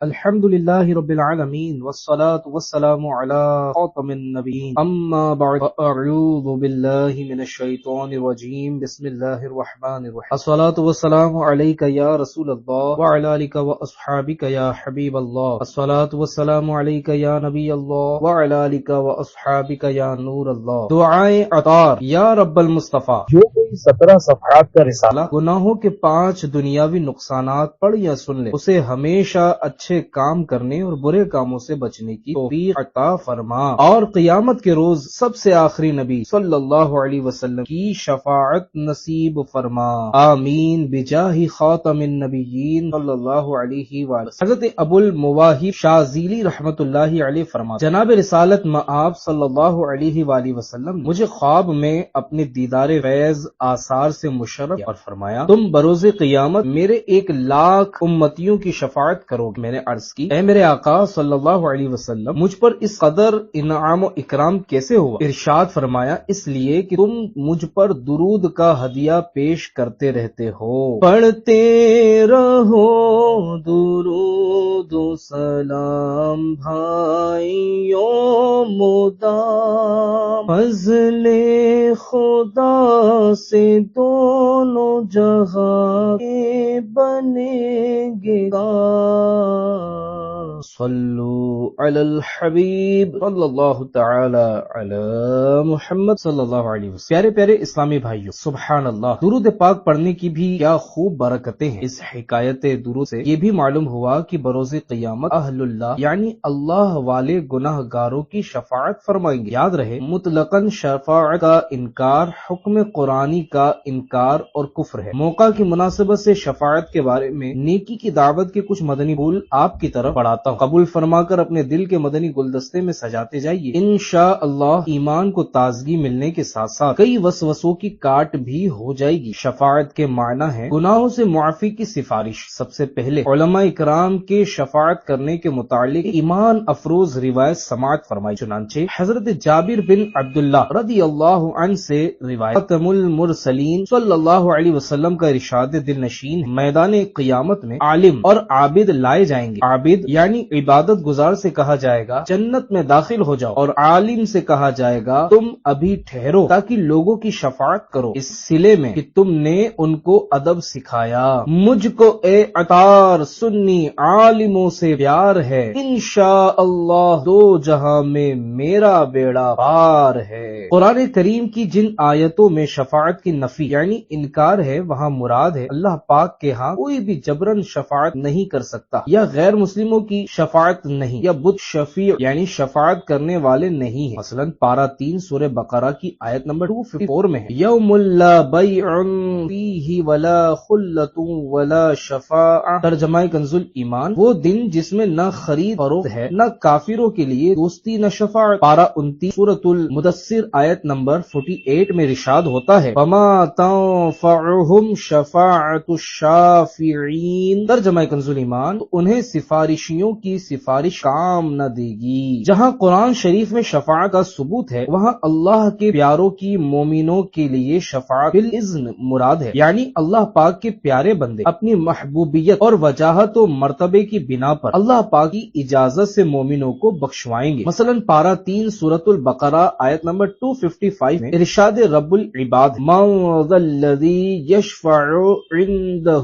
الحمدللہ رب العالمین والصلاة والسلام علی خاتم النبیین اما بعد اعوذ باللہ من الشیطان الرجیم بسم اللہ الرحمن الرحیم الصلاة والسلام علیک یا رسول اللہ وعلی آلک واصحابک یا حبیب اللہ الصلاة والسلام علیک یا نبی اللہ وعلی آلک واصحابک یا نور اللہ دعائے عطار یا رب المصطفیٰ۔ جو کوئی 17 صفحات کا رسالہ گناہوں کے 5 دنیاوی نقصانات پڑھ یا سن لے اسے ہمیشہ اچھے کام کرنے اور برے کاموں سے بچنے کی توفیق عطا فرما، اور قیامت کے روز سب سے آخری نبی صلی اللہ علیہ وسلم کی شفاعت نصیب فرما، آمین بجاہ خاتم النبیین صلی اللہ علیہ وسلم۔ حضرت ابو المواہب شاذلی رحمت اللہ علیہ فرما، جناب رسالت مآب صلی اللہ علیہ وآلہ وسلم مجھے خواب میں اپنے دیدار فیض آثار سے مشرف اور فرمایا، تم بروز قیامت میرے 1,00,000 امتیوں کی شفاعت کرو گے۔ میں نے عرض کی، اے میرے آقا صلی اللہ علیہ وسلم، مجھ پر اس قدر انعام و اکرام کیسے ہوا؟ ارشاد فرمایا، اس لیے کہ تم مجھ پر درود کا ہدیہ پیش کرتے رہتے ہو، پڑھتے رہو درود و سلام بھائیوں مدام، فضل خدا سے دونوں جہاں کے بنیں گے صلو علی الحبیب صلی اللہ تعالی علی محمد صلی اللہ علیہ وسلم۔ پیارے پیارے اسلامی بھائیوں، سبحان اللہ، درود پاک پڑھنے کی بھی کیا خوب برکتیں ہیں۔ اس حکایت درود سے یہ بھی معلوم ہوا کہ بروز قیامت اہل اللہ یعنی اللہ والے گناہ گاروں کی شفاعت فرمائیں گے۔ یاد رہے، مطلقاً شفاعت کا انکار حکم قرآنی کا انکار اور کفر ہے۔ موقع کی مناسبت سے شفاعت کے بارے میں نیکی کی دعوت کے کچھ مدنی پھول آپ کی طرف پڑھاتا ہوں، قبول فرما کر اپنے دل کے مدنی گلدستے میں سجاتے جائیے۔ انشاءاللہ ایمان کو تازگی ملنے کے ساتھ ساتھ کئی وسوسوں کی کاٹ بھی ہو جائے گی۔ شفاعت کے معنی ہے گناہوں سے معافی کی سفارش۔ سب سے پہلے علماء اکرام کے شفاعت کرنے کے متعلق ایمان افروز روایت سماعت فرمائی، چنانچہ حضرت جابر بن عبداللہ رضی اللہ عنہ سے روایت، خاتم المرسلین صلی اللہ علیہ وسلم کا ارشاد دل نشین، میدان قیامت میں عالم اور عابد لائے جائیں گے۔ عابد یعنی عبادت گزار سے کہا جائے گا جنت میں داخل ہو جاؤ، اور عالم سے کہا جائے گا تم ابھی ٹھہرو تاکہ لوگوں کی شفاعت کرو، اس سلے میں کہ تم نے ان کو ادب سکھایا۔ مجھ کو اے عطار سنی عالموں سے پیار ہے، انشاءاللہ دو جہاں میں میرا بیڑا پار ہے۔ قرآن کریم کی جن آیتوں میں شفاعت کی نفی یعنی انکار ہے، وہاں مراد ہے اللہ پاک کے ہاں کوئی بھی جبرن شفاعت نہیں کر سکتا، یا غیر مسلموں کی شفاعت نہیں، یا بت شفیع یعنی شفاعت کرنے والے نہیں ہیں۔ مثلا پارہ 3 سورہ بقرہ کی آیت نمبر 254 میں ہے، یوم لا بیع فیہ ولا خلۃ ولا شفاعہ، ترجمہ کنز الایمان، وہ دن جس میں نہ خرید فروخت ہے، نہ کافروں کے لیے دوستی نہ شفاعت۔ پارہ 29 سورۃ المدثر آیت نمبر 48 میں ارشاد ہوتا ہے، فما تنفعہم شفاعت الشافعین، ترجمہ کنز الایمان، تو انہیں سفارشیوں کی سفارش کام نہ دے گی۔ جہاں قرآن شریف میں شفاعت کا ثبوت ہے، وہاں اللہ کے پیاروں کی مومنوں کے لیے شفاعت بالاذن مراد ہے، یعنی اللہ پاک کے پیارے بندے اپنی محبوبیت اور وجاہت و مرتبے کی بنا پر اللہ پاک کی اجازت سے مومنوں کو بخشوائیں گے۔ مثلا پارہ 3 سورۃ البقرہ آیت نمبر 255 میں ارشاد رب العباد، من ذا الذی یشفع عندہ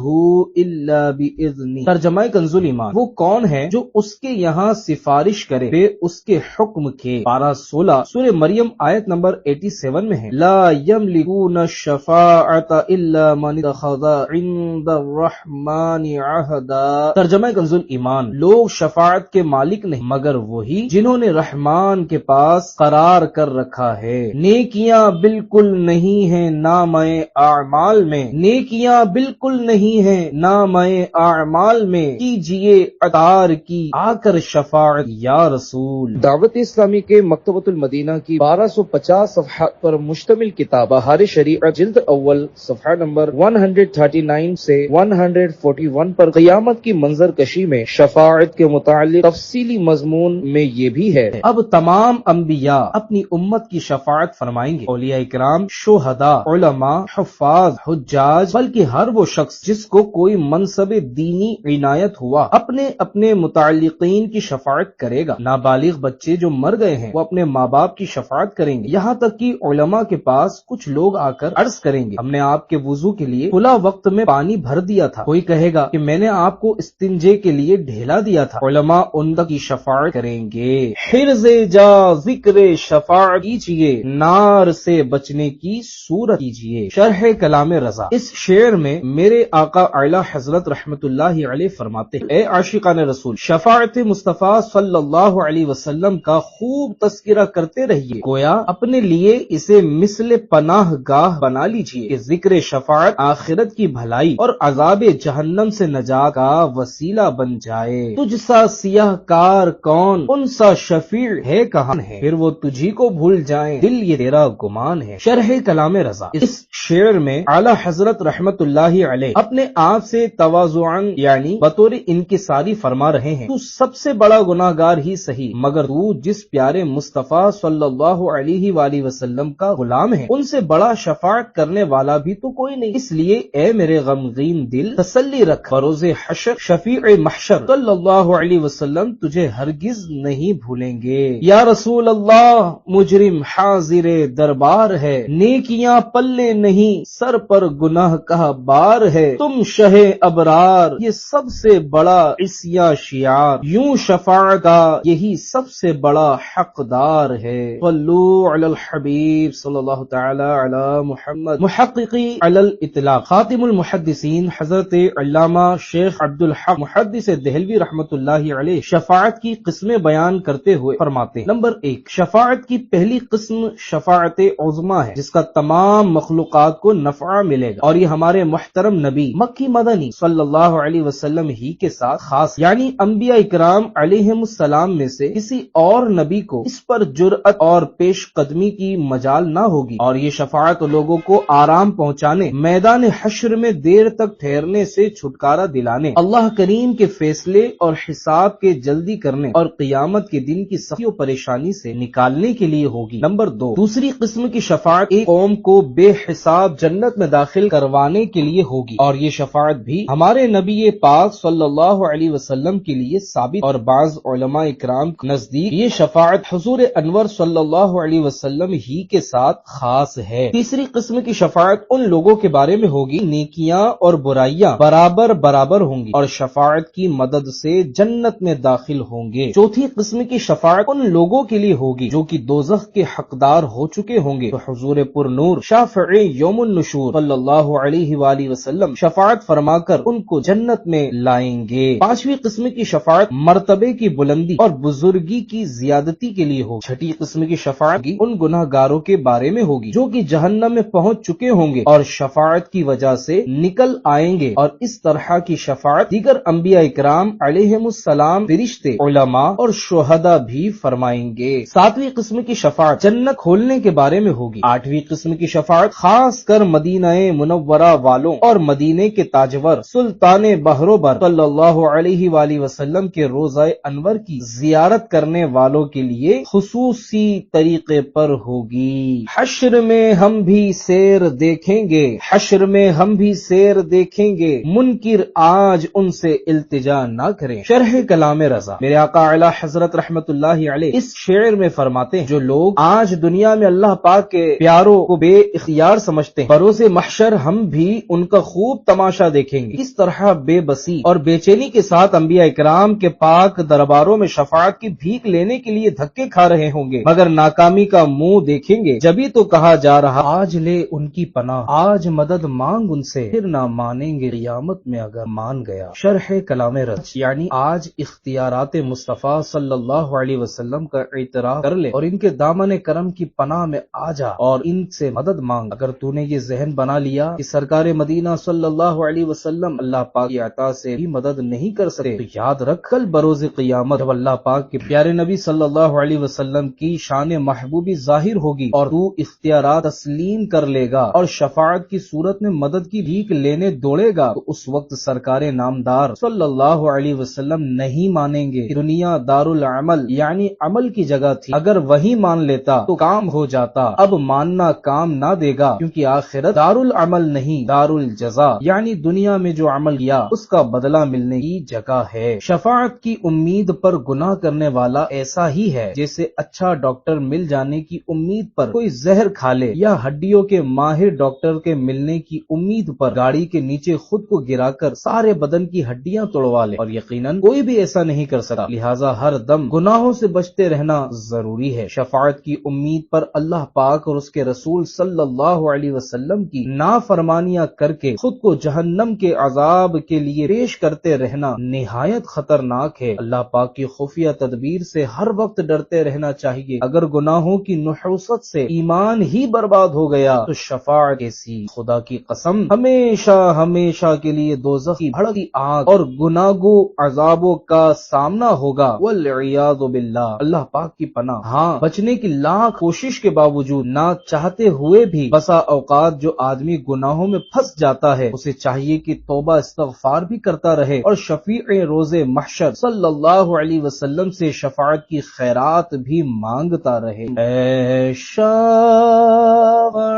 الا باذنہ، ترجمہ کنز الایمان، وہ کون ہے جو اس کے یہاں سفارش کرے بے اس کے حکم کے۔ پارہ 16 سورہ مریم آیت نمبر 87 میں ہے، لا یملکون الشفاعۃ الا من اتخذ عند الرحمن عہدا، ترجمہ کنز الایمان، لوگ شفاعت کے مالک نہیں مگر وہی جنہوں نے رحمان کے پاس قرار کر رکھا ہے۔ نیکیاں بالکل نہیں ہیں نامہ اعمال میں، نیکیاں بالکل نہیں ہیں نامہ اعمال میں، کیجئے عطار کی آ کر شفاعت یا رسول۔ دعوت اسلامی کے مکتبۃ المدینہ کی 1250 صفحات پر مشتمل کتاب بہار شریعت جلد اول صفحہ نمبر 139 سے 141 پر قیامت کی منظر کشی میں شفاعت کے متعلق تفصیلی مضمون میں یہ بھی ہے، اب تمام انبیاء اپنی امت کی شفاعت فرمائیں گے، اولیاء کرام، شہداء، علماء، حفاظ، حجاج، بلکہ ہر وہ شخص جس کو کوئی منصب دینی عنایت ہوا اپنے اپنے متعلقین کی شفاعت کرے گا، نابالغ بچے جو مر گئے ہیں وہ اپنے ماں باپ کی شفاعت کریں گے، یہاں تک کہ علماء کے پاس کچھ لوگ آ کر عرض کریں گے ہم نے آپ کے وضو کے لیے کھلا وقت میں پانی بھر دیا تھا، کوئی کہے گا کہ میں نے آپ کو استنجے کے لیے ڈھیلا دیا تھا، علماء ان کی شفاعت کریں گے۔ حرز جا ذکر شفاعت کیجئے، نار سے بچنے کی صورت کیجئے۔ شرح کلام رضا، اس شعر میں میرے آقا اعلی حضرت رحمت اللہ علیہ فرماتے ہیں اے عاشقان رسول، شفاعت مصطفیٰ صلی اللہ علیہ وسلم کا خوب تذکرہ کرتے رہیے، گویا اپنے لیے اسے مثل پناہ گاہ بنا لیجئے کہ ذکر شفاعت آخرت کی بھلائی اور عذاب جہنم سے نجات کا وسیلہ بن جائے۔ تجھ سا سیاہ کار کون، ان سا شفیع ہے کہاں ہے، پھر وہ تجھی کو بھول جائیں، دل یہ تیرا گمان ہے۔ شرح کلام رضا، اس شعر میں اعلی حضرت رحمت اللہ علیہ اپنے آپ سے تواضعاً یعنی بطور انکساری فرما رہے ہیں تو سب سے بڑا گناہگار ہی صحیح، مگر تو جس پیارے مصطفیٰ صلی اللہ علیہ وآلہ وسلم کا غلام ہے ان سے بڑا شفاعت کرنے والا بھی تو کوئی نہیں، اس لیے اے میرے غمگین دل تسلی رکھ، بروز حشر شفیع محشر صلی اللہ علیہ وسلم تجھے ہرگز نہیں بھولیں گے۔ یا رسول اللہ مجرم حاضر دربار ہے، نیکیاں پلے نہیں سر پر گناہ کا بار ہے، تم شہ ابرار یہ سب سے بڑا عصیاں شیار، یوں شفاعت کا یہی سب سے بڑا حقدار ہے۔ صلو علی الحبیب صلی اللہ تعالی علی محمد۔ محققی علی الاطلاق خاتم المحدثین حضرت علامہ شیخ عبدالحق محدث دہلوی رحمت اللہ علیہ شفاعت کی قسمیں بیان کرتے ہوئے فرماتے ہیں نمبر 1، شفاعت کی پہلی قسم شفاعت عظمیٰ ہے جس کا تمام مخلوقات کو نفع ملے گا، اور یہ ہمارے محترم نبی مکی مدنی صلی اللہ علیہ وسلم ہی کے ساتھ خاص، یعنی انبیاء اکرام علیہم السلام میں سے کسی اور نبی کو اس پر جرأت اور پیش قدمی کی مجال نہ ہوگی، اور یہ شفاعت لوگوں کو آرام پہنچانے، میدان حشر میں دیر تک ٹھہرنے سے چھٹکارا دلانے، اللہ کریم کے فیصلے اور حساب کے جلدی کرنے اور قیامت کے دن کی سختی و پریشانی سے نکالنے کے لیے ہوگی۔ نمبر 2، دوسری قسم کی شفاعت ایک قوم کو بے حساب جنت میں داخل کروانے کے لیے ہوگی، اور یہ شفاعت بھی ہمارے نبی پاک صلی اللہ علیہ وسلم کے لیے ثابت، اور بعض علماء اکرام کے نزدیک یہ شفاعت حضور انور صلی اللہ علیہ وسلم ہی کے ساتھ خاص ہے۔ تیسری قسم کی شفاعت ان لوگوں کے بارے میں ہوگی نیکیاں اور برائیاں برابر برابر ہوں گی اور شفاعت کی مدد سے جنت میں داخل ہوں گے۔ چوتھی قسم کی شفاعت ان لوگوں کے لیے ہوگی جو کہ دوزخ کے حقدار ہو چکے ہوں گے، تو حضور پر نور شافع یوم النشور صلی اللہ علیہ وآلہ وسلم شفاعت فرما کر ان کو جنت میں لائیں گے۔ پانچویں قسم کی شفاعت مرتبے کی بلندی اور بزرگی کی زیادتی کے لیے ہوگی۔ چھٹی قسم کی شفاعت ان گناہ گاروں کے بارے میں ہوگی جو کہ جہنم میں پہنچ چکے ہوں گے اور شفاعت کی وجہ سے نکل آئیں گے، اور اس طرح کی شفاعت دیگر انبیاء اکرام علیہم السلام، فرشتے، علماء اور شہداء بھی فرمائیں گے۔ ساتویں قسم کی شفاعت جنت کھولنے کے بارے میں ہوگی۔ آٹھویں قسم کی شفاعت خاص کر مدینہ منورہ والوں اور مدینے کے تاجور سلطان بہروبر صلی اللہ علیہ وآلہ وسلم کے روضہ انور کی زیارت کرنے والوں کے لیے خصوصی طریقے پر ہوگی۔ حشر میں ہم بھی سیر دیکھیں گے، حشر میں ہم بھی سیر دیکھیں گے، منکر آج ان سے التجا نہ کریں۔ شرح کلام رضا، میرے آقا اعلی حضرت رحمت اللہ علیہ اس شعر میں فرماتے ہیں جو لوگ آج دنیا میں اللہ پاک کے پیاروں کو بے اختیار سمجھتے ہیں، بروز محشر ہم بھی ان کا خوب تماشا دیکھیں گے، کس طرح بے بسی اور بے چینی کے ساتھ انبیاء اکرام کے پاک درباروں میں شفاعت کی بھیک لینے کے لیے دھکے کھا رہے ہوں گے، مگر ناکامی کا منہ دیکھیں گے۔ جبھی تو کہا جا رہا آج لے ان کی پناہ، آج مدد مانگ ان سے، پھر نہ مانیں گے قیامت میں اگر مان گیا۔ شرح کلام رضا، یعنی آج اختیارات مصطفیٰ صلی اللہ علیہ وسلم کا اعتراف کر لے اور ان کے دامن کرم کی پناہ میں آ جا اور ان سے مدد مانگ۔ اگر تو نے یہ ذہن بنا لیا کہ سرکار مدینہ صلی اللہ علیہ وسلم اللہ پاک کی عطا سے بھی مدد نہیں کر سکتے، تو یاد رکھ کل بروز قیامت جب اللہ پاک کے پیارے نبی صلی اللہ علیہ وسلم کی شان محبوبی ظاہر ہوگی اور تو اختیارات تسلیم کر لے گا اور شفاعت کی صورت میں مدد کی بھیک لینے دوڑے گا، تو اس وقت سرکار نامدار صلی اللہ علیہ وسلم نہیں مانیں گے۔ دنیا دار العمل یعنی عمل کی جگہ تھی، اگر وہی مان لیتا تو کام ہو جاتا، اب ماننا کام نہ دے گا، کیونکہ آخرت دار العمل نہیں دار الجزا، یعنی دنیا میں جو عمل کیا اس کا بدلہ ملنے کی جگہ ہے۔ شفاعت کی امید پر گناہ کرنے والا ایسا ہی ہے جیسے اچھا ڈاکٹر مل جانے کی امید پر کوئی زہر کھا لے یا ہڈیوں کے ماہر ڈاکٹر کے ملنے کی امید پر گاڑی کے نیچے خود کو گرا کر سارے بدن کی ہڈیاں توڑوا لے، اور یقیناً کوئی بھی ایسا نہیں کر سکتا۔ لہٰذا ہر دم گناہوں سے بچتے رہنا ضروری ہے۔ شفاعت کی امید پر اللہ پاک اور اس کے رسول صلی اللہ علیہ وسلم کی نافرمانیاں کر کے خود کو جہنم کے عذاب کے لیے پیش کرتے رہنا نہایت خطرناک ہے۔ اللہ پاک کی خفیہ تدبیر سے ہر وقت ڈرتے رہنا چاہیے۔ اگر گناہوں کی نحوست سے ایمان ہی برباد ہو گیا تو شفاعت کیسی؟ خدا کی قسم، ہمیشہ ہمیشہ کے لیے دوزخ کی بھڑکتی آگ اور گناہگو عذابوں کا سامنا ہوگا، والعیاذ باللہ، اللہ پاک کی پناہ۔ ہاں، بچنے کی لاکھ کوشش کے باوجود نہ چاہتے ہوئے بھی بسا اوقات جو آدمی گناہوں میں پھنس جاتا ہے اسے چاہیے کہ توبہ استغفار بھی کرتا رہے اور شفیع روز محشر صلی اللہ علیہ وسلم سے شفاعت کی خیرات بھی مانگتا رہے۔ اے شافع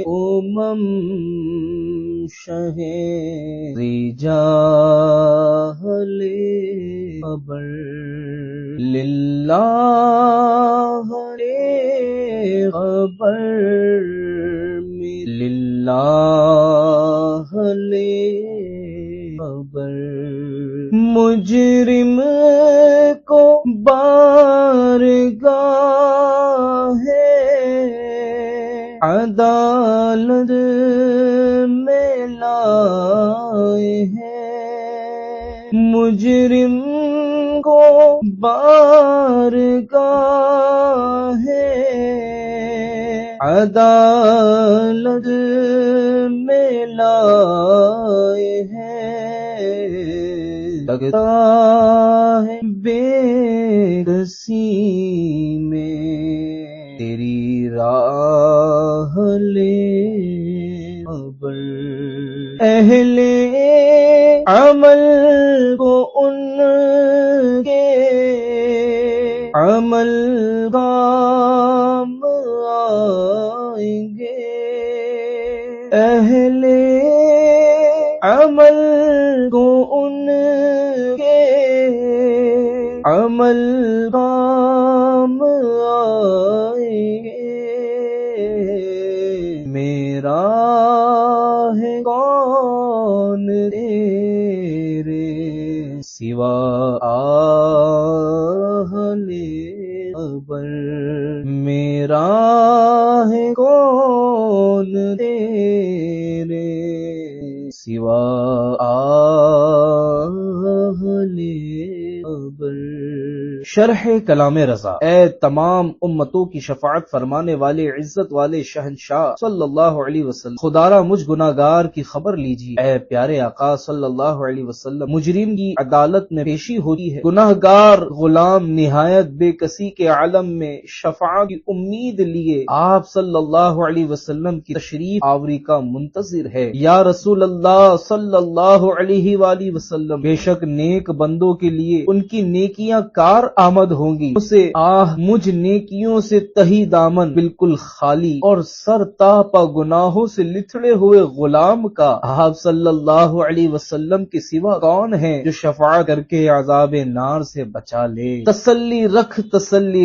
امم شہ رجال خبر للہ خبر للہ خبر، مجرم کو بارگاہ عدالت میں لائے ہیں، مجرم کو بارگاہ عدالت میں لائے ہیں، لگتا ہے بے کسی میں تیری راہ لے خبر، اہل عمل کو ان کے عمل کام آئیں گے، اہل عمل کو ان کے عمل کام آئیں گے، میرا ہے کون تیرے سوا اہل خبر، میرا ہے کون تیرے سوا اہل خبر۔ شرح کلام رضا۔ اے تمام امتوں کی شفاعت فرمانے والے عزت والے شہنشاہ صلی اللہ علیہ وسلم، خدارا مجھ گناہگار کی خبر لیجیے۔ اے پیارے آقا صلی اللہ علیہ وسلم، مجرم کی عدالت میں پیشی ہوتی ہے، گناہگار غلام نہایت بے کسی کے عالم میں شفاعت کی امید لیے آپ صلی اللہ علیہ وسلم کی تشریف آوری کا منتظر ہے۔ یا رسول اللہ صلی اللہ علیہ وآلہ وسلم، بے شک نیک بندوں کے لیے ان کی نیکیاں کار آمد ہوں گی، اسے مجھ نیکیوں سے تہی دامن بالکل خالی اور سر تاپا گناہوں سے لتھڑے ہوئے غلام کا آپ صلی اللہ علیہ وسلم کے سوا کون ہے جو شفاعت کر کے عذاب نار سے بچا لے؟ تسلی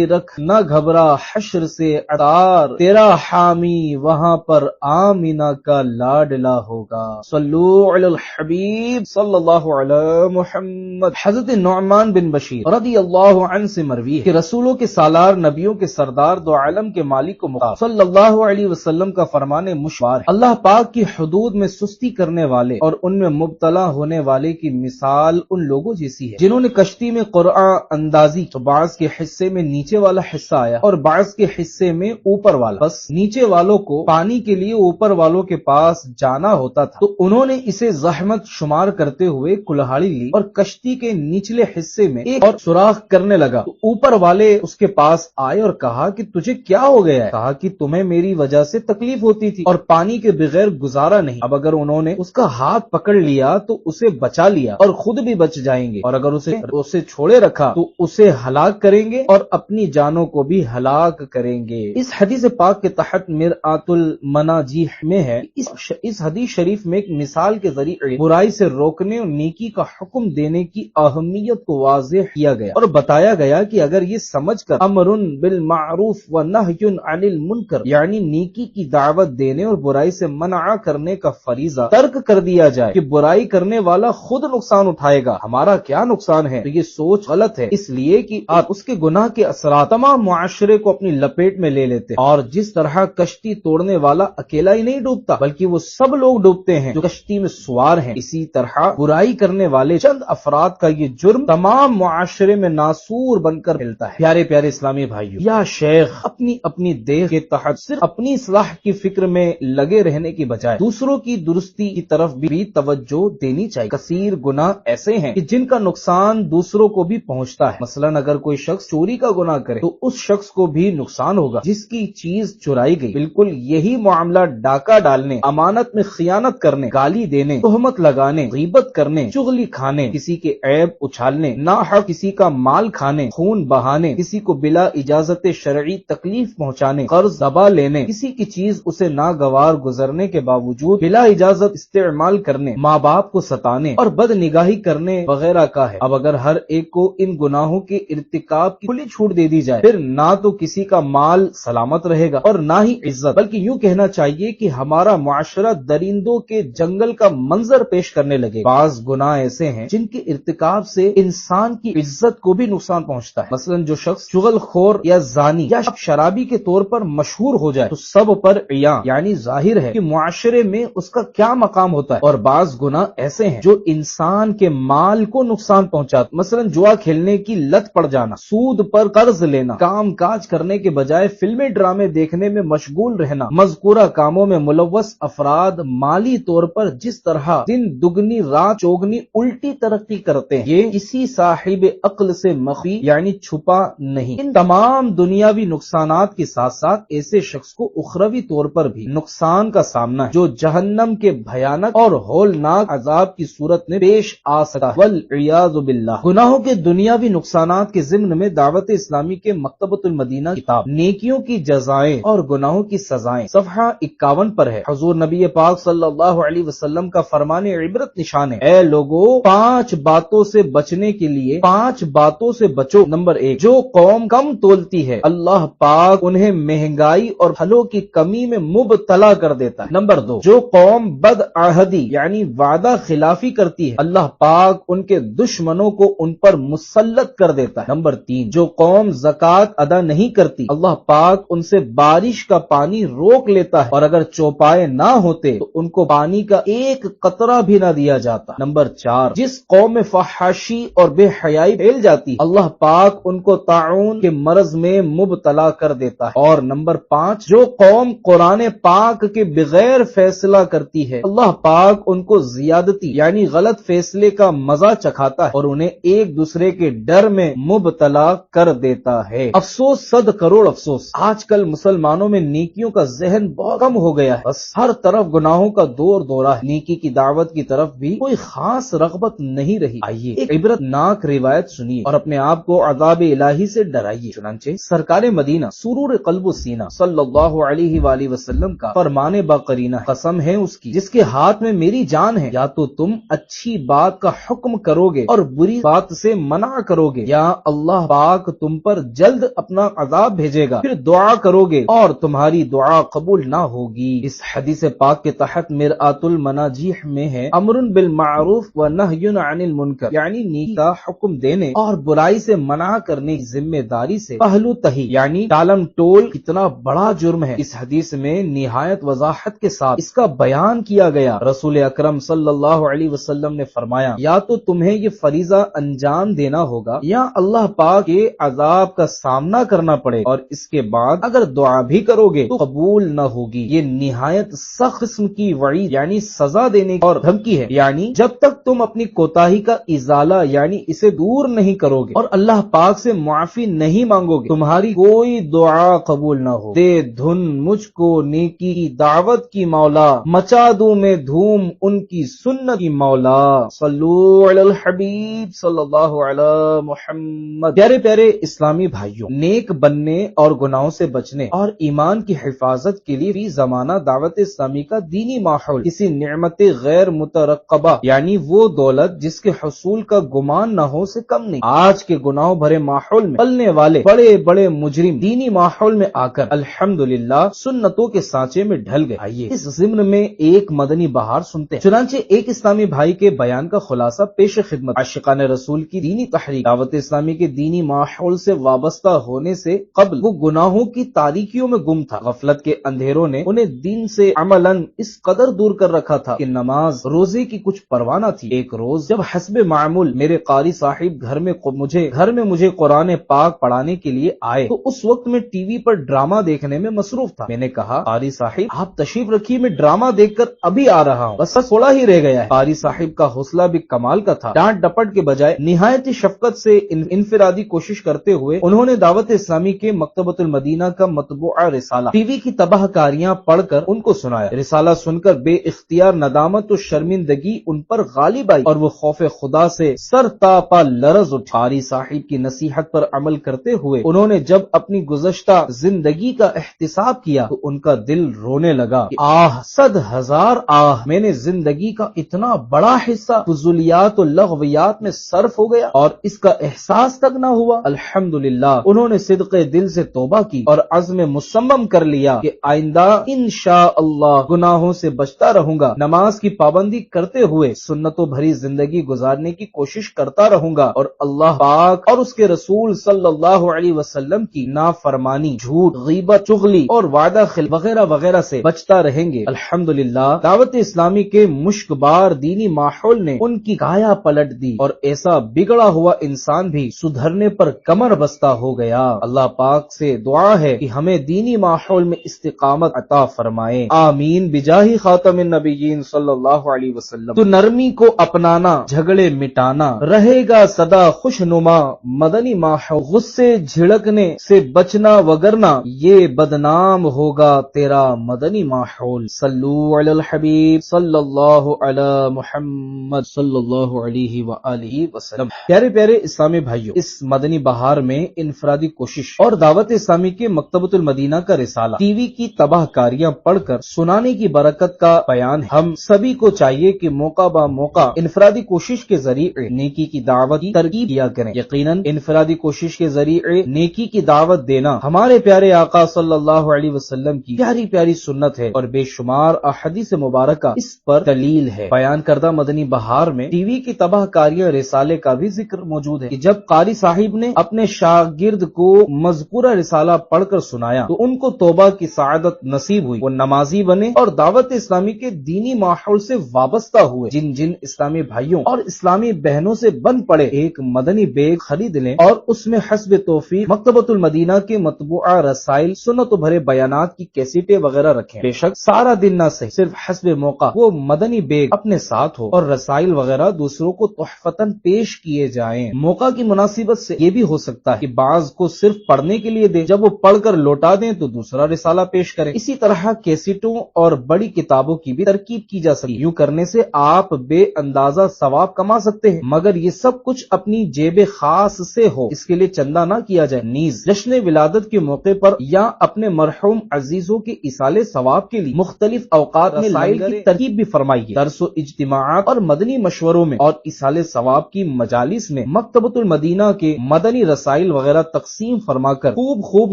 رکھ نہ گھبرا حشر سے عطار، تیرا حامی وہاں پر آمینہ کا لاڈلا ہوگا۔ صلو علی الحبیب صلی اللہ علیہ محمد۔ حضرت نعمان بن بشیر رضی اللہ عنہ سے مروی ہے کہ رسولوں کے سالار، نبیوں کے سردار، دو عالم کے مالک و مختار صلی اللہ علیہ وسلم کا فرمان مشوار ہے، اللہ پاک کی حدود میں سستی کرنے والے اور ان میں مبتلا ہونے والے کی مثال ان لوگوں جیسی ہے جنہوں نے کشتی میں قرآن اندازی تو بعض کے حصے میں نیچے والا حصہ آیا اور بعض کے حصے میں اوپر والا، بس نیچے والوں کو پانی کے لیے اوپر والوں کے پاس جانا ہوتا تھا، تو انہوں نے اسے زحمت شمار کرتے ہوئے کلہاڑی لی اور کشتی کے نچلے حصے حصے میں ایک اور سوراخ کرنے لگا تو اوپر والے اس کے پاس آئے اور کہا کہ تجھے کیا ہو گیا ہے؟ کہا کہ تمہیں میری وجہ سے تکلیف ہوتی تھی اور پانی کے بغیر گزارا نہیں. اب اگر انہوں نے اس کا ہاتھ پکڑ لیا تو اسے بچا لیا اور خود بھی بچ جائیں گے, اور اگر اسے چھوڑے رکھا تو اسے ہلاک کریں گے اور اپنی جانوں کو بھی ہلاک کریں گے. اس حدیث پاک کے تحت مرآت المناجیح میں ہے, اس حدیث شریف میں ایک مثال کے ذریعے برائی سے روکنے اور نیکی کا حکم دینے کی اہمیت کو واضح کیا گیا اور بتایا گیا کہ اگر یہ سمجھ کر امر بالمعروف و نہی عن المنکر یعنی نیکی کی دعوت دینے اور برائی سے منع کرنے کا فریضہ ترک کر دیا جائے کہ برائی کرنے والا خود نقصان اٹھائے گا, ہمارا کیا نقصان ہے, تو یہ سوچ غلط ہے, اس لیے کہ آپ اس کے گناہ کے اثرات تمام معاشرے کو اپنی لپیٹ میں لے لیتے ہیں. اور جس طرح کشتی توڑنے والا اکیلا ہی نہیں ڈوبتا بلکہ وہ سب لوگ ڈوبتے ہیں جو کشتی میں سوار ہیں, اسی طرح برائی کرنے والے چند افراد کا یہ جرم تمام معاشرے میں ناسور بن کر پھیلتا ہے. پیارے پیارے اسلامی بھائیو, یا شیخ اپنی اپنی دیکھ کے تحت صرف اپنی اصلاح کی فکر میں لگے رہنے کی بجائے دوسروں کی درستی کی طرف بھی توجہ دینی چاہیے. کثیر گناہ ایسے ہیں کہ جن کا نقصان دوسروں کو بھی پہنچتا ہے. مثلا اگر کوئی شخص چوری کا گناہ کرے تو اس شخص کو بھی نقصان ہوگا جس کی چیز چرائی گئی. بالکل یہی معاملہ ڈاکہ ڈالنے, امانت میں خیانت کرنے, گالی دینے, تہمت لگانے, غیبت کرنے, چغلی کھانے, کسی کے عیب اچھالنے, ناحق کسی کا مال کھانے, خون بہانے, کسی کو بلا اجازت شرعی تکلیف پہنچانے, قرض دبا لینے, کسی کی چیز اسے ناگوار گزرنے کے باوجود بلا اجازت استعمال کرنے, ماں باپ کو ستانے اور بد نگاہی کرنے وغیرہ کا ہے. اب اگر ہر ایک کو ان گناہوں کے ارتکاب کی کھلی چھوٹ دے دی جائے پھر نہ تو کسی کا مال سلامت رہے گا اور نہ ہی عزت, بلکہ یوں کہنا چاہیے کہ ہمارا معاشرہ درندوں کے جنگل کا منظر پیش کرنے لگے. بعض گناہ ایسے ہیں جن کے ارتکاب سے انسان کی عزت کو بھی نقصان پہنچتا ہے. مثلا جو شخص چغل خور یا زانی یا شرابی کے طور پر مشہور ہو جائے تو سب پر عیاں یعنی ظاہر ہے کہ معاشرے میں اس کا کیا مقام ہوتا ہے. اور بعض گناہ ایسے ہیں جو انسان کے مال کو نقصان پہنچاتے, مثلا جوا کھیلنے کی لت پڑ جانا, سود پر قرض لینا, کام کاج کرنے کے بجائے فلمیں ڈرامے دیکھنے میں مشغول رہنا. مذکورہ کاموں میں ملوث افراد مالی طور پر جس طرح دن دگنی رات چوگنی الٹی ترقی کرتے ہیں یہ کسی صاحب عقل سے مخفی یعنی چھپا نہیں. ان تمام دنیاوی نقصانات کے ساتھ ساتھ ایسے شخص کو اخروی طور پر بھی نقصان کا سامنا ہے جو جہنم کے بھیانک اور ہولناک عذاب کی صورت میں پیش آ سکتا ہے والعیاذ باللہ. گناہوں کے دنیاوی نقصانات کے ضمن میں دعوت اسلامی کے مکتبۃ المدینہ کتاب نیکیوں کی جزائیں اور گناہوں کی سزائیں صفحہ 51 پر ہے. حضور نبی پاک صلی اللہ علیہ وسلم کا فرمان عبرت نشان ہے, اے لوگو 5 باتوں سے بچنے کے لیے 5 باتوں سے بچو. نمبر 1, جو قوم کم تولتی ہے اللہ پاک انہیں مہنگائی اور پھلوں کی کمی میں مبتلا کر دیتا ہے. نمبر 2, جو قوم بد عہدی یعنی وعدہ خلافی کرتی ہے اللہ پاک ان کے دشمنوں کو ان پر مسلط کر دیتا ہے. نمبر 3, جو قوم زکوٰۃ ادا نہیں کرتی اللہ پاک ان سے بارش کا پانی روک لیتا ہے اور اگر چوپائے نہ ہوتے تو ان کو پانی کا ایک قطرہ بھی نہ دیا جاتا. نمبر 4, جس قوم میں فحاشی اور بے حیائی پھیل جاتی اللہ پاک ان کو طاعون کے مرض میں مبتلا کر دیتا ہے. اور نمبر 5, جو قوم قرآن پاک کے بغیر فیصلہ کرتی ہے اللہ پاک ان کو زیادتی یعنی غلط فیصلے کا مزہ چکھاتا ہے اور انہیں ایک دوسرے کے ڈر میں مبتلا کر دیتا ہے. افسوس 100 کروڑ افسوس, آج کل مسلمانوں میں نیکیوں کا ذہن بہت کم ہو گیا ہے. بس ہر طرف گناہوں کا دور دورہ ہے, نیکی کی دعوت کی طرف بھی کوئی خاص رغبت نہیں رہی. آئیے ایک عبرت ناک روایت سنیے اور اپنے آپ کو عذاب الہی سے ڈرائیے. چنانچہ سرکار مدینہ سرور قلب و سینہ صلی اللہ علیہ وآلہ وسلم کا فرمان باقرینہ, قسم ہے اس کی جس کے ہاتھ میں میری جان ہے, یا تو تم اچھی بات کا حکم کرو گے اور بری بات سے منع کرو گے یا اللہ پاک تم پر جلد اپنا عذاب بھیجے گا, پھر دعا کرو گے اور تمہاری دعا قبول نہ ہوگی. اس حدیث پاک کے تحت مرآت المناجیح میں ہے امر بالمعروف و نہی عن المنکر یعنی نیکی کا حکم دینے اور برائی سے منع کرنے کی ذمہ داری سے پہلو تہی یعنی ٹالم ٹول کتنا بڑا جرم ہے. اس حدیث میں نہایت وضاحت کے ساتھ اس کا بیان کیا گیا. رسول اکرم صلی اللہ علیہ وسلم نے فرمایا, یا تو تمہیں یہ فریضہ انجام دینا ہوگا یا اللہ پاک کے عذاب کا سامنا کرنا پڑے اور اس کے بعد اگر دعا بھی کرو گے تو قبول نہ ہوگی. یہ نہایت سخت قسم کی وعید یعنی سزا دینے اور دھمکی ہے, یعنی جب تک تم اپنی کوتاہی کا ازالہ یعنی اسے دور نہیں کرو گے اور اللہ پاک سے معافی نہیں مانگو گے، تمہاری کوئی دعا قبول نہ ہو۔ دے دھن مجھ کو نیکی کی دعوت کی مولا، مچا دوں میں دھوم ان کی سنت کی مولا۔ صلو علی الحبیب صلی اللہ علی محمد۔ پیارے پیارے اسلامی بھائیوں، نیک بننے اور گناہوں سے بچنے اور ایمان کی حفاظت کے لیے فی زمانہ دعوت اسلامی کا دینی ماحول کسی نعمت غیر مترقبہ یعنی وہ دولت جس کے حصول کا گمان نہ ہو سے کم نہیں۔ آج کے گناہوں بھرے ماحول میں پلنے والے بڑے بڑے مجرم دینی ماحول میں آ کر الحمدللہ سنتوں کے سانچے میں ڈھل گئے۔ آئیے اس ضمن میں ایک مدنی بہار سنتے ہیں۔ چنانچہ ایک اسلامی بھائی کے بیان کا خلاصہ پیش خدمت۔ عاشقان رسول کی دینی تحریک دعوت اسلامی کے دینی ماحول سے وابستہ ہونے سے قبل وہ گناہوں کی تاریکیوں میں گم تھا۔ غفلت کے اندھیروں نے انہیں دین سے عملاً اس قدر دور کر رکھا تھا کہ نماز روزے کی کچھ پرواہ نہ تھی۔ ایک روز جب حسب معمول میرے قاری صاحب گھر میں مجھے قرآن پاک پڑھانے کے لیے آئے تو اس وقت میں ٹی وی پر ڈرامہ دیکھنے میں مصروف تھا۔ میں نے کہا قاری صاحب آپ تشریف رکھیے، میں ڈرامہ دیکھ کر ابھی آ رہا ہوں، بس تھوڑا ہی رہ گیا ہے۔ قاری صاحب کا حوصلہ بھی کمال کا تھا۔ ڈانٹ ڈپٹ کے بجائے نہایت شفقت سے انفرادی کوشش کرتے ہوئے انہوں نے دعوت اسلامی کے مکتبۃ المدینہ کا مطبوعہ رسالہ ٹی وی کی تباہ کاریاں پڑھ کر ان کو سنایا۔ رسالہ سن کر بے اختیار ندامت و شرمندگی ان پر غالب آئی اور وہ خوف خدا سے سر تا پا لرز اٹھے۔ قاری صاحب کی نصیحت پر عمل کرتے ہوئے انہوں نے جب اپنی گزشتہ زندگی کا احتساب کیا تو ان کا دل رونے لگا کہ آہ صد ہزار آہ، میں نے زندگی کا اتنا بڑا حصہ فضولیات و لغویات میں صرف ہو گیا اور اس کا احساس تک نہ ہوا۔ الحمدللہ انہوں نے صدق دل سے توبہ کی اور عزم مصمم کر لیا کہ آئندہ انشاءاللہ گناہوں سے بچتا رہوں گا، نماز کی پابندی کرتے ہوئے سنتوں بھری زندگی گزارنے کی کوشش کرتا رہوں گا اور اللہ پاک اور اس کے رسول صلی اللہ علیہ وسلم کی نافرمانی، جھوٹ، غیبت، چغلی اور وعدہ خلاف وغیرہ وغیرہ سے بچتا رہیں گے۔ الحمدللہ دعوت اسلامی کے مشکبار دینی ماحول نے ان کی کایا پلٹ دی اور ایسا بگڑا ہوا انسان بھی سدھرنے پر کمر بستہ ہو گیا۔ اللہ پاک سے دعا ہے کہ ہمیں دینی ماحول میں استقامت عطا فرمائے، آمین بجاہ خاتم النبیین صلی اللہ علیہ وسلم۔ تو نرمی کو اپنانا، جھگڑے مٹانا، رہے گا صدا خوش نما مدنی ماحول، غصے جھڑکنے سے بچنا وگرنا یہ بدنام ہوگا تیرا مدنی ماحول۔ صلو علی الحبیب صلی اللہ علی محمد صلی اللہ علیہ وآلہ وسلم۔ پیارے پیارے اسلامی بھائیوں، اس مدنی بہار میں انفرادی کوشش اور دعوت اسلامی کے مکتبۃ المدینہ کا رسالہ ٹی وی کی تباہ کاریاں پڑھ کر سنانے کی برکت کا بیان ہے۔ ہم سبھی کو چاہیے کہ موقع با موقع انفرادی کوشش کے ذریعے نیکی کی دعوت کی ترغیب دیا کریں۔ یقیناً انفرادی کوشش کے ذریعے نیکی کی دعوت دینا ہمارے پیارے آقا صلی اللہ علیہ وسلم کی پیاری پیاری سنت ہے اور بے شمار احادیث مبارکہ اس پر دلیل ہے۔ بیان کردہ مدنی بہار میں ٹی وی کی تباہ کاریاں رسالے کا بھی ذکر موجود ہے کہ جب قاری صاحب نے اپنے شاگرد کو مذکورہ رسالہ پڑھ کر سنایا تو ان کو توبہ کی سعادت نصیب ہوئی، وہ نمازی بنے اور دعوت اسلامی کے دینی ماحول سے وابستہ ہوئے۔ جن جن اسلامی بھائیوں اور اسلامی بہنوں سے بن پڑے ایک مدنی بیگ خرید لیں اور اس میں حسب توفیق مکتبۃ المدینہ کے مطبوعہ رسائل، سنت و بھرے بیانات کی کیسٹیں وغیرہ رکھیں۔ بے شک سارا دن نہ صحیح، صرف حسب موقع وہ مدنی بیگ اپنے ساتھ ہو اور رسائل وغیرہ دوسروں کو تحفتاً پیش کیے جائیں۔ موقع کی مناسبت سے یہ بھی ہو سکتا ہے کہ بعض کو صرف پڑھنے کے لیے دیں، جب وہ پڑھ کر لوٹا دیں تو دوسرا رسالہ پیش کریں۔ اسی طرح کیسٹوں اور بڑی کتابوں کی بھی ترکیب کی جا سکتی ہے۔ یوں کرنے سے آپ بے اندازہ ثواب کما سکتے ہیں، مگر یہ سب کچھ اپنی جیب خاص سے ہو، اس کے لیے چندہ نہ کیا جائے۔ نیز جشن ولادت کے موقع پر یا اپنے مرحوم عزیزوں کے ایصال ثواب کے لیے مختلف اوقات میں رسائل کی ترکیب بھی فرمائیے۔ درس و اجتماعات اور مدنی مشوروں میں اور ایصال ثواب کی مجالس میں مکتبۃ المدینہ کے مدنی رسائل وغیرہ تقسیم فرما کر خوب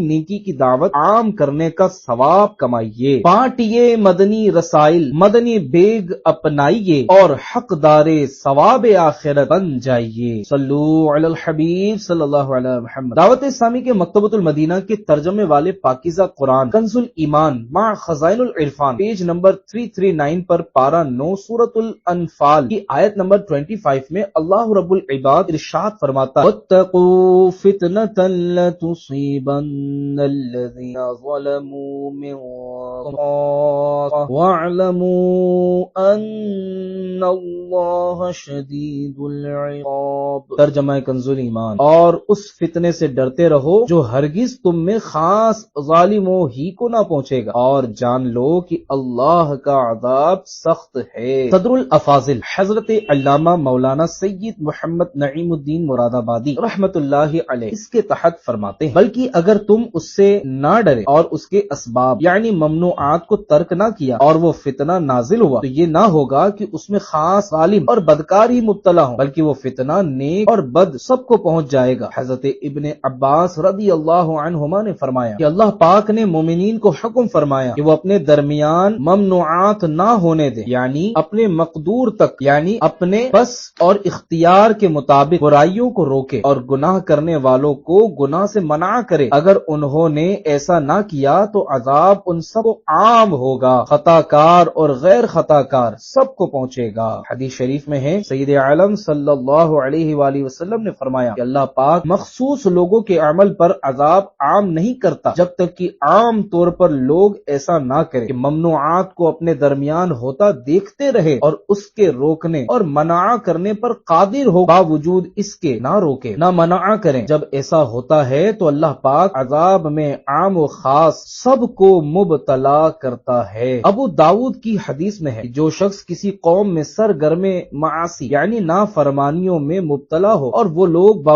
نیکی کی دعوت عام کرنے کا ثواب کمائیے۔ بانٹیے مدنی رسائل، مدنی بیگ اپنائیے اور حقدار ثواب آخرت بن جائیے۔ صلو علی الحبیب صلی اللہ علیہ محمد۔ دعوت اسلامی کے مکتبۃ المدینہ کے ترجمے والے پاکیزہ قرآن کنز الایمان مع خزائن العرفان پیج نمبر 339 پر پارہ 9 سورۃ الانفال کی آیت نمبر 25 میں اللہ رب العباد ارشاد فرماتا ہے واتقوا فتنة لا تصيبن الذين ظلموا منكم خاصة واعلموا ان اللہ شدید العقاب۔ العقاب، ترجمہ کنزُ الایمان، اور اس فتنے سے ڈرتے رہو جو ہرگز تم میں خاص ظالموں ہی کو نہ پہنچے گا، اور جان لو کہ اللہ کا عذاب سخت ہے۔ صدر الافاضل حضرت علامہ مولانا سید محمد نعیم الدین مراد آبادی رحمت اللہ علیہ اس کے تحت فرماتے ہیں، بلکہ اگر تم اس سے نہ ڈرے اور اس کے اسباب یعنی ممنوعات کو ترک نہ کیا اور وہ فتنہ نازل ہوا تو یہ نہ ہوگا کہ اس میں خاص ظالم اور بدکار ہی مبتلا ہوں، بلکہ وہ فتنہ نیک اور بد سب کو پہنچ جائے گا۔ حضرت ابن عباس رضی اللہ عنہما نے فرمایا کہ اللہ پاک نے مومنین کو حکم فرمایا کہ وہ اپنے درمیان ممنوعات نہ ہونے دے، یعنی اپنے مقدور تک، یعنی اپنے بس اور اختیار کے مطابق برائیوں کو روکے اور گناہ کرنے والوں کو گناہ سے منع کرے۔ اگر انہوں نے ایسا نہ کیا تو عذاب ان سب کو عام ہوگا، خطا کار اور غیر خطا کار سب کو پہنچے گا۔ حدیث شریف میں ہے، سید عالم صلی اللہ علیہ وآلہ وسلم نے فرمایا کہ اللہ پاک مخصوص لوگوں کے عمل پر عذاب عام نہیں کرتا جب تک کہ عام طور پر لوگ ایسا نہ کریں کہ ممنوعات کو اپنے درمیان ہوتا دیکھتے رہے اور اس کے روکنے اور منع کرنے پر قادر ہو، باوجود اس کے نہ روکے نہ منع کریں۔ جب ایسا ہوتا ہے تو اللہ پاک عذاب میں عام و خاص سب کو مبتلا کرتا ہے۔ ابو داؤد کی حدیث میں ہے کہ جو شخص کسی قوم میں سرگرم معاصی یعنی نافرمانیوں میں مبتلا ہو اور وہ لوگ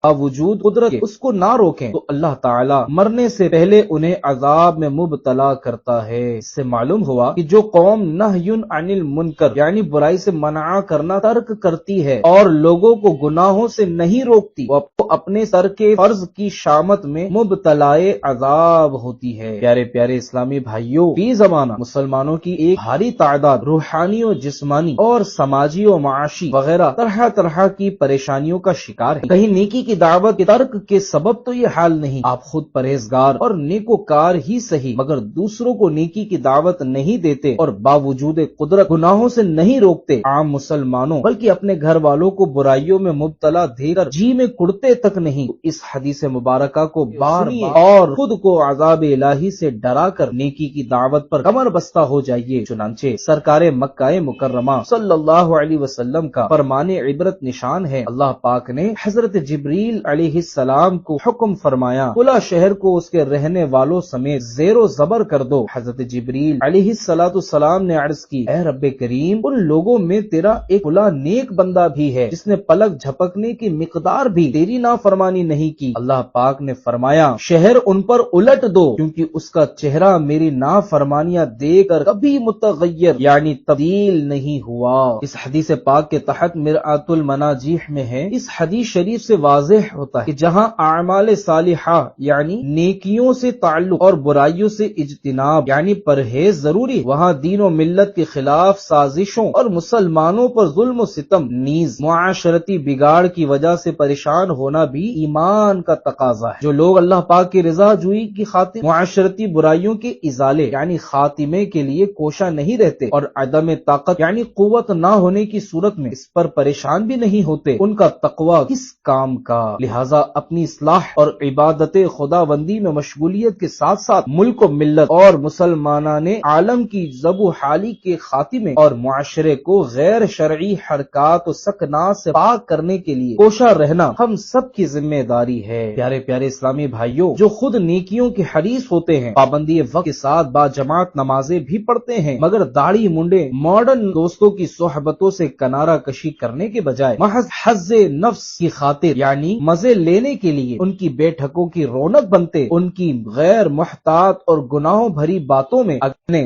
باوجود قدرت کے اس کو نہ روکیں تو اللہ تعالی مرنے سے پہلے انہیں عذاب میں مبتلا کرتا ہے۔ اس سے معلوم ہوا کہ جو قوم نہی عن المنکر یعنی برائی سے منع کرنا ترک کرتی ہے اور لوگوں کو گناہوں سے نہیں روکتی، وہ اپنے سر کے فرض کی شامت میں مبتلا عذاب ہوتی ہے۔ پیارے پیارے اسلامی بھائیوں، فی زمانہ مسلمانوں کی ایک بھاری تعداد روحانی و جسمانی اور سماجی و معاشی وغیرہ طرح طرح کی پریشانیوں کا شکار ہے۔ کہیں نیکی کی دعوت کے ترک کے سبب تو یہ حال نہیں، آپ خود پرہیزگار اور نیکوکار ہی صحیح مگر دوسروں کو نیکی کی دعوت نہیں دیتے اور باوجود قدرت گناہوں سے نہیں روکتے۔ عام مسلمانوں بلکہ اپنے گھر والوں کو برائیوں میں مبتلا دیکھ کر جی میں کڑتے تک نہیں، اس حدیث مبارکہ کو بار بار اور خود کو عذاب الہی سے ڈرا کر نیکی کی دعوت پر کمر بستہ ہو جائیے۔ چنانچہ سرکار مکہ مکرمہ صلی اللہ علیہ وسلم کا فرمان عبرت نشان ہے، اللہ پاک نے حضرت جبریل علیہ السلام کو حکم فرمایا کلا شہر کو اس کے رہنے والوں سمیت زیر و زبر کر دو۔ حضرت جبریل علیہ السلام نے عرض کی، اے رب کریم، ان لوگوں میں تیرا ایک کھلا نیک بندہ بھی ہے جس نے پلک جھپکنے کی مقدار بھی تیری نافرمانی نہیں کی۔ اللہ پاک نے فرمایا شہر ان پر الٹ دو کیونکہ اس کا چہرہ میری نافرمانیاں دیکھ کر کبھی متغیر یعنی تبدیل نہیں ہوا۔ اس حدیث پاک کے تحت مرآت المناجیح میں ہے، اس حدیث شریف سے واضح ہوتا ہے کہ جہاں اعمال صالحہ یعنی نیکیوں سے تعلق اور برائیوں سے اجتناب یعنی پرہیز ضروری، وہاں دین و ملت کے خلاف سازشوں اور مسلمانوں پر ظلم و ستم نیز معاشرتی بگاڑ کی وجہ سے پریشان ہونا بھی ایمان کا تقاضا ہے۔ جو لوگ اللہ پاک کی رضا جوئی کی خاطر معاشرتی برائیوں کے ازالے یعنی خاتمے کے لیے کوشاں نہیں رہتے اور عدم طاقت یعنی قوت نہ ہونے کی صورت میں اس پر پریشان بھی نہیں ہوتے، ان کا تقوی کس کام کا؟ لہذا اپنی اصلاح اور عبادت خدا بندی میں مشغولیت کے ساتھ ساتھ ملک و ملت اور مسلمانان عالم کی ذب و حالی کے خاتمے اور معاشرے کو غیر شرعی حرکات و سکنات سے پاک کرنے کے لیے کوشاں رہنا ہم سب کی ذمہ داری ہے۔ پیارے پیارے اسلامی بھائیوں، جو خود نیکیوں کے حریص ہوتے ہیں، پابندی وقت کے ساتھ با جماعت نمازیں بھی پڑھتے ہیں، مگر داڑھی منڈے ماڈرن دوستوں کی صحبتوں سے کنارہ کشی کرنے کے بجائے محض حظ نفس کی خاطر یعنی مزے لینے کے لیے ان کی بیٹھکوں کی رونق بنتے، ان کی غیر محتاط اور گناہوں بھری باتوں میں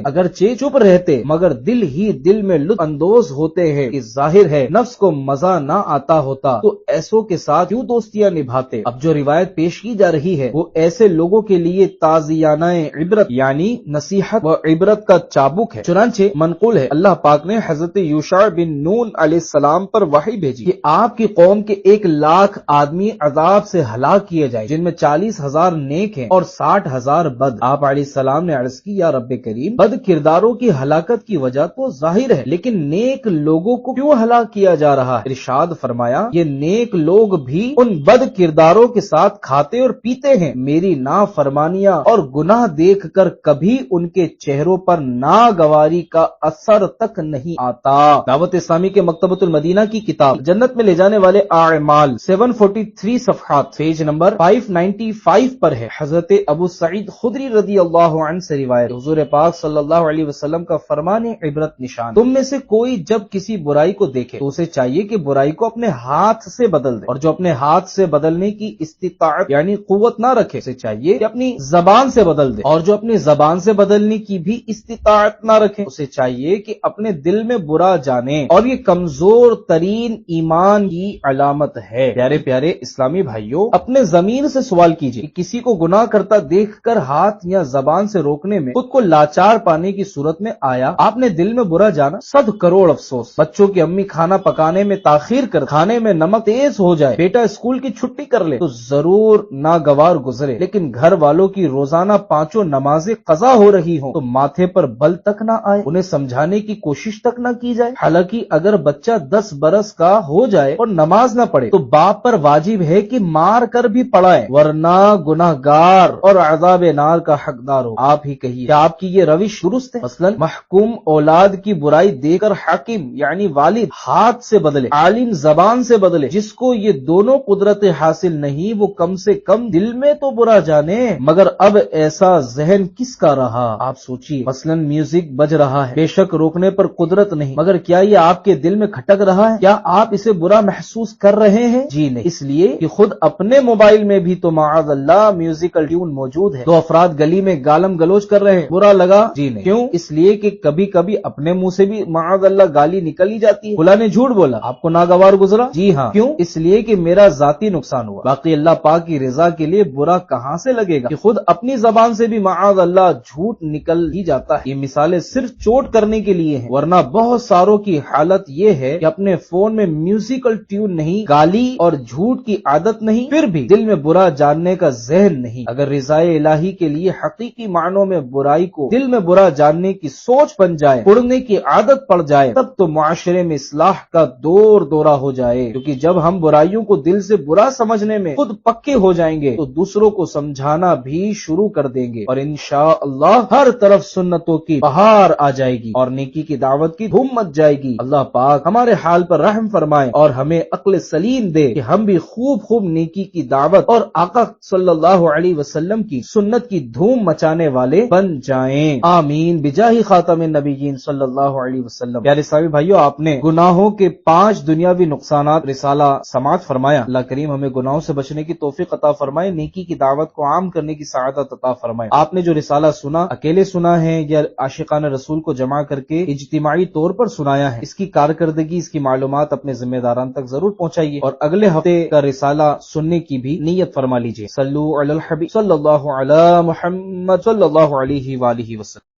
اگرچہ چپ رہتے مگر دل ہی دل میں لطف اندوز ہوتے ہیں کہ ظاہر ہے نفس کو مزہ نہ آتا ہوتا تو ایسوں کے ساتھ کیوں دوستیاں نبھاتے۔ اب جو روایت پیش کی جا رہی ہے وہ ایسے لوگوں کے لیے تعزیانہ عبرت یعنی نصیحت و عبرت کا چابک ہے۔ چنانچہ منقول ہے اللہ پاک نے حضرت یوشع بن نون علیہ السلام پر وحی بھیجی کہ آپ کی قوم کے 1,00,000 آدمی عذاب سے ہلاک کیے جائیں جن میں 40,000 نیک ہیں اور 60,000 بد۔ آپ علیہ السلام نے عرض کی، یا رب کریم، بد کرداروں کی ہلاکت کی وجہ تو ظاہر ہے لیکن نیک لوگوں کو کیوں ہلاک کیا جا رہا ہے؟ ارشاد فرمایا، یہ نیک نیک لوگ بھی ان بد کرداروں کے ساتھ کھاتے اور پیتے ہیں، میری نافرمانیاں اور گناہ دیکھ کر کبھی ان کے چہروں پر ناگواری کا اثر تک نہیں آتا۔ دعوت اسلامی کے مکتبۃ المدینہ کی کتاب جنت میں لے جانے والے اعمال 743 صفحات پیج نمبر 595 پر ہے۔ حضرت ابو سعید خدری رضی اللہ عنہ سے روایت، حضور پاک صلی اللہ علیہ وسلم کا فرمان عبرت نشان، تم میں سے کوئی جب کسی برائی کو دیکھے تو اسے چاہیے کہ برائی کو اپنے ہاتھ سے بدل دے، اور جو اپنے ہاتھ سے بدلنے کی استطاعت یعنی قوت نہ رکھے اسے چاہیے کہ اپنی زبان سے بدل دے، اور جو اپنی زبان سے بدلنے کی بھی استطاعت نہ رکھے اسے چاہیے کہ اپنے دل میں برا جانے، اور یہ کمزور ترین ایمان کی علامت ہے۔ پیارے پیارے اسلامی بھائیوں، اپنے ضمیر سے سوال کیجئے کہ کسی کو گناہ کرتا دیکھ کر ہاتھ یا زبان سے روکنے میں خود کو لاچار پانے کی صورت میں آیا آپ نے دل میں برا جانا؟ 100 کروڑ افسوس۔ بچوں کی امی کھانا پکانے میں تاخیر کر کھانے میں نمک تیز ہو جائے، بیٹا اسکول کی چھٹی کر لے تو ضرور ناگوار گزرے، لیکن گھر والوں کی روزانہ 5 نمازیں قضا ہو رہی ہوں تو ماتھے پر بل تک نہ آئے، انہیں سمجھانے کی کوشش تک نہ کی جائے۔ حالانکہ اگر بچہ 10 برس کا ہو جائے اور نماز نہ پڑھے تو باپ پر واجب ہے کہ مار کر بھی پڑھائے، ورنہ گناہگار اور عذاب نار کا حقدار ہو۔ آپ ہی کہیے کیا آپ کی یہ روش درست ہے؟ مثلا محکوم اولاد کی برائی دیکھ کر حاکم یعنی والد ہاتھ سے بدلے، عالم زبان سے بدلے، جس کو یہ دونوں قدرت حاصل نہیں وہ کم سے کم دل میں تو برا جانے۔ مگر اب ایسا ذہن کس کا رہا؟ آپ سوچئے، مثلا میوزک بج رہا ہے، بے شک روکنے پر قدرت نہیں، مگر کیا یہ آپ کے دل میں کھٹک رہا ہے؟ کیا آپ اسے برا محسوس کر رہے ہیں؟ جی نہیں، اس لیے کہ خود اپنے موبائل میں بھی تو معاذ اللہ میوزیکل ٹیون موجود ہے۔ 2 افراد گلی میں گالم گلوچ کر رہے ہیں، برا لگا؟ جی نہیں، کیوں؟ اس لیے کہ کبھی کبھی اپنے منہ سے بھی معاذ اللہ گالی نکل ہی جاتی ہے۔ فلاں نے جھوٹ بولا، آپ کو ناگوار گزرا؟ جی ہاں، کیوں؟ اس لیے کہ میرا ذاتی نقصان ہوا، باقی اللہ پاک کی رضا کے لیے برا کہاں سے لگے گا کہ خود اپنی زبان سے بھی معاذ اللہ جھوٹ نکل ہی جاتا ہے۔ یہ مثالیں صرف چوٹ کرنے کے لیے ہیں، ورنہ بہت ساروں کی حالت یہ ہے کہ اپنے فون میں میوزیکل ٹیون نہیں، گالی اور جھوٹ کی عادت نہیں، پھر بھی دل میں برا جاننے کا ذہن نہیں۔ اگر رضا الہی کے لیے حقیقی معنوں میں برائی کو دل میں برا جاننے کی سوچ بن جائے، اڑنے کی عادت پڑ جائے، تب تو معاشرے میں اصلاح کا دور دورہ ہو جائے، کیونکہ جب ہم برائیوں کو دل سے برا سمجھنے میں خود پکے ہو جائیں گے تو دوسروں کو سمجھانا بھی شروع کر دیں گے، اور انشاءاللہ ہر طرف سنتوں کی بہار آ جائے گی اور نیکی کی دعوت کی دھوم مچ جائے گی۔ اللہ پاک ہمارے حال پر رحم فرمائے اور ہمیں عقل سلیم دے کہ ہم بھی خوب نیکی کی دعوت اور آقا صلی اللہ علیہ وسلم کی سنت کی دھوم مچانے والے بن جائیں، آمین بجاہ خاتم النبیین صلی اللہ علیہ وسلم۔ پیارے اسلامی بھائیو، آپ نے گناہوں کے 5 دنیاوی نقصانات رسالہ سماعت فرمایا۔ اللہ کریم ہمیں گناہوں سے بچنے کی توفیق عطا فرمائے، نیکی کی دعوت کو عام کرنے کی سعادت عطا فرمائے۔ آپ نے جو رسالہ سنا، اکیلے سنا ہے یا عاشقان رسول کو جمع کر کے اجتماعی طور پر سنایا ہے، اس کی کارکردگی، اس کی معلومات اپنے ذمہ داران تک ضرور پہنچائیے، اور اگلے ہفتے کا رسالہ سننے کی بھی نیت فرما لیجیے۔ صلو علی الحبیب صلی اللہ علی محمد صلی اللہ علیہ وآلہ وسلم۔